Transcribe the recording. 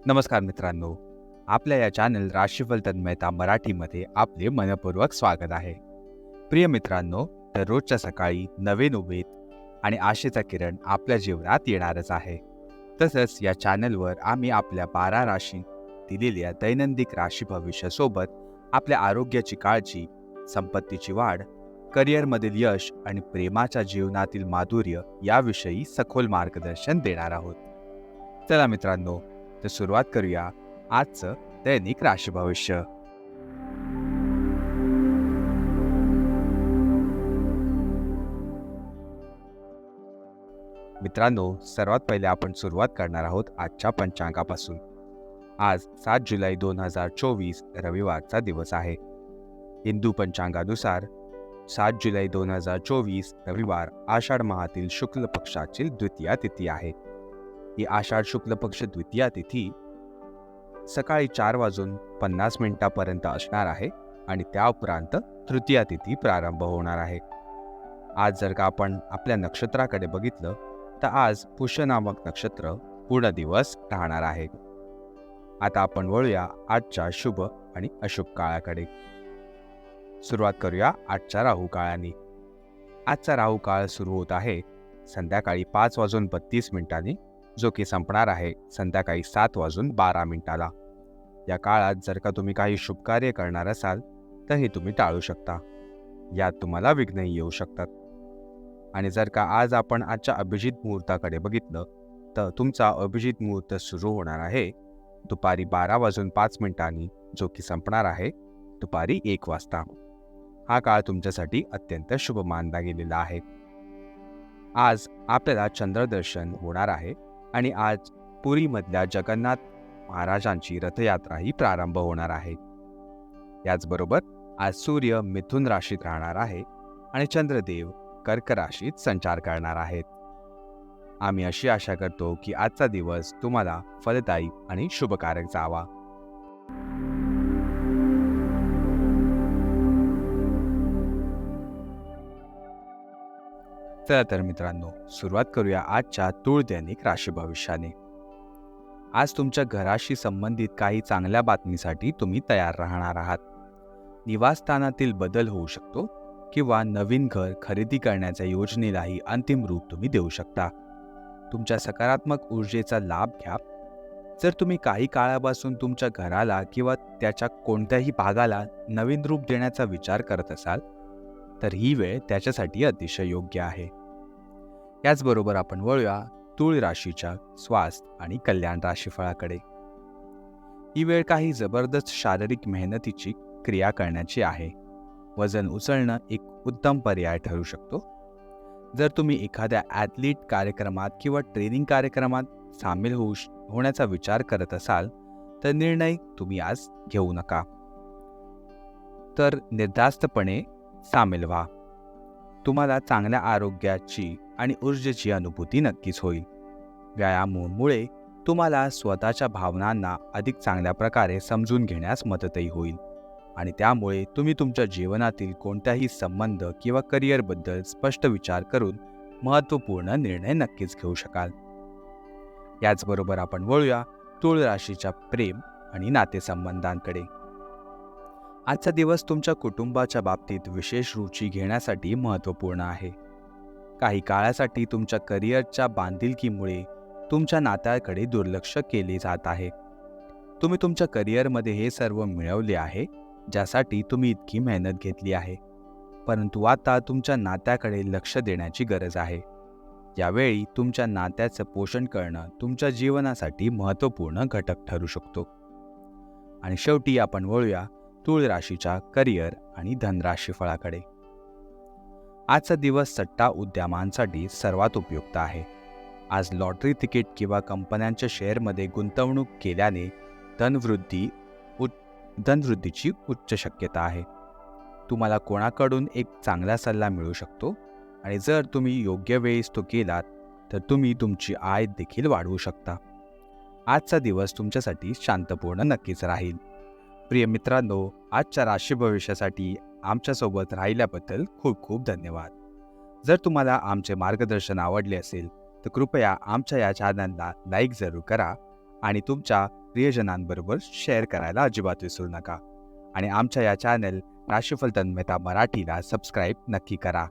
नमस्कार मित्रांनो, आपल्या या चॅनल राशीफल तन्मयता मराठीमध्ये आपले मनपूर्वक स्वागत आहे. प्रिय मित्रांनो, दररोजच्या सकाळी नवीन उमेद आणि आशेचा किरण आपल्या जीवनात येणारच आहे. तसंच या चॅनलवर आम्ही आपल्या 12 राशी दिलेल्या दैनंदिन राशी भविष्यासोबत आपल्या आरोग्याची काळजी, संपत्तीची वाढ, करिअरमधील यश आणि प्रेमाच्या जीवनातील माधुर्य याविषयी सखोल मार्गदर्शन देणार आहोत. चला मित्रांनो, तर सुरुवात करूया आजचं दैनिक राशी भविष्य. मित्रांनो, सर्वात पहिले आपण सुरुवात करणार आहोत आजच्या पंचांगापासून. आज 7 जुलै 2024 रविवारचा दिवस आहे. हिंदू पंचांगानुसार 7 जुलै 2024 रविवार आषाढ माहातील शुक्ल पक्षाची द्वितीया तिथी आहे. ही आषाढ शुक्ल पक्ष द्वितीया तिथी सकाळी 4:50 असणार आहे आणि त्या उपरांत तृतीया तिथी प्रारंभ होणार आहे. आज जर का आपण आपल्या नक्षत्राकडे बघितलं तर आज पुष्य नामक नक्षत्र पूर्ण दिवस राहणार आहे. आता आपण वळूया आजच्या शुभ आणि अशुभ काळाकडे. सुरुवात करूया आजच्या राहू काळाने. आजचा राहू काळ सुरू होत आहे संध्याकाळी 5:32 जो की संपणार आहे संध्याकाळी 7:12. या काळात जर का तुम्ही काही शुभ कार्य करणार असाल तर हे तुम्ही टाळू शकता. यात तुम्हाला विघ्नही येऊ शकतात. आणि जर का आज आपण आजच्या अभिजित मुहूर्ताकडे बघितलं तर तुमचा अभिजित मुहूर्त सुरू होणार आहे दुपारी 12:05 जो की संपणार आहे दुपारी 1 वाजता. हा काळ तुमच्यासाठी अत्यंत शुभ मानला गेलेला आहे. आज आपल्याला चंद्रदर्शन होणार आहे आणि आज पुरीमधल्या जगन्नाथ महाराजांची रथयात्राही प्रारंभ होणार आहे. याचबरोबर आज सूर्य मिथुन राशीत राहणार आहे आणि चंद्रदेव कर्क राशीत संचार करणार आहेत. आम्ही अशी आशा करतो की आजचा दिवस तुम्हाला फलदायी आणि शुभकारक जावा. चला तर मित्रांनो, सुरुवात करूया आजच्या तूळ दैनिक राशी भविष्याने. आज तुमच्या घराशी संबंधित काही चांगल्या बातमीसाठी तुम्ही तयार राहणार आहात. निवासस्थानातील बदल होऊ शकतो किंवा नवीन घर खरेदी करण्याच्या योजनेलाही अंतिम रूप तुम्ही देऊ शकता. तुमच्या सकारात्मक ऊर्जेचा लाभ घ्या. जर तुम्ही काही काळापासून तुमच्या घराला किंवा त्याच्या कोणत्याही भागाला नवीन रूप देण्याचा विचार करत असाल तर ही वेळ त्याच्यासाठी अतिशय योग्य आहे. याचबरोबर आपण वळूया तूळ राशीच्या स्वास्थ्य आणि कल्याण राशीफळाकडे. ही वेळ काही जबरदस्त शारीरिक मेहनतीची क्रिया करण्याची आहे. वजन उचलणं एक उत्तम पर्याय ठरू शकतो. जर तुम्ही एखाद्या ॲथलीट कार्यक्रमात किंवा ट्रेनिंग कार्यक्रमात सामील होण्याचा विचार करत असाल तर निर्णय तुम्ही आज घेऊ नका, तर निर्धास्तपणे सामील व्हा. तुम्हाला चांगल्या आरोग्याची आणि ऊर्जेची अनुभूती नक्कीच होईल. व्यायामामुळे तुम्हाला स्वतःच्या भावनांना अधिक चांगल्या प्रकारे समजून घेण्यास मदतही होईल आणि त्यामुळे तुम्ही तुमच्या जीवनातील कोणत्याही संबंध किंवा करिअरबद्दल स्पष्ट विचार करून महत्त्वपूर्ण निर्णय नक्कीच घेऊ शकाल. याचबरोबर आपण वळूया तूळ राशीच्या प्रेम आणि नातेसंबंधांकडे. आजचा दिवस तुमच्या कुटुंबाच्या बाबतीत विशेष रुची घेण्यासाठी महत्त्वपूर्ण आहे. काही काळासाठी तुमच्या करिअरच्या बांधिलकीमुळे तुमच्या नात्याकडे दुर्लक्ष केले जात आहे. तुम्ही तुमच्या करिअरमध्ये हे सर्व मिळवले आहे ज्यासाठी तुम्ही इतकी मेहनत घेतली आहे, परंतु आता तुमच्या नात्याकडे लक्ष देण्याची गरज आहे. यावेळी तुमच्या नात्याचं पोषण करणं तुमच्या जीवनासाठी महत्त्वपूर्ण घटक ठरू शकतो. आणि शेवटी आपण वळूया तूळ राशीच्या करिअर आणि धनराशी फळाकडे. आजचा दिवस सट्टा उद्यमांसाठी सर्वात उपयुक्त आहे. आज लॉटरी तिकीट किंवा कंपन्यांच्या शेअरमध्ये गुंतवणूक केल्याने धनवृद्धीची उच्च शक्यता आहे. तुम्हाला कोणाकडून एक चांगला सल्ला मिळू शकतो आणि जर तुम्ही योग्य वेळेस तो केलात तर तुम्ही तुमची आय देखील वाढवू शकता. आजचा दिवस तुमच्यासाठी शांतपूर्ण नक्कीच राहील. प्रिय मित्रांनो, आजच्या राशी भविष्यासाठी आमच्यासोबत राहिल्याबद्दल खूप खूप धन्यवाद. जर तुम्हाला आमचे मार्गदर्शन आवडले असेल तर कृपया आमच्या या चॅनलला लाईक जरूर करा आणि तुमच्या प्रियजनांबरोबर शेअर करायला अजिबात विसरू नका आणि आमच्या या चॅनल राशीफल तन्मयता मराठीला सबस्क्राईब नक्की करा.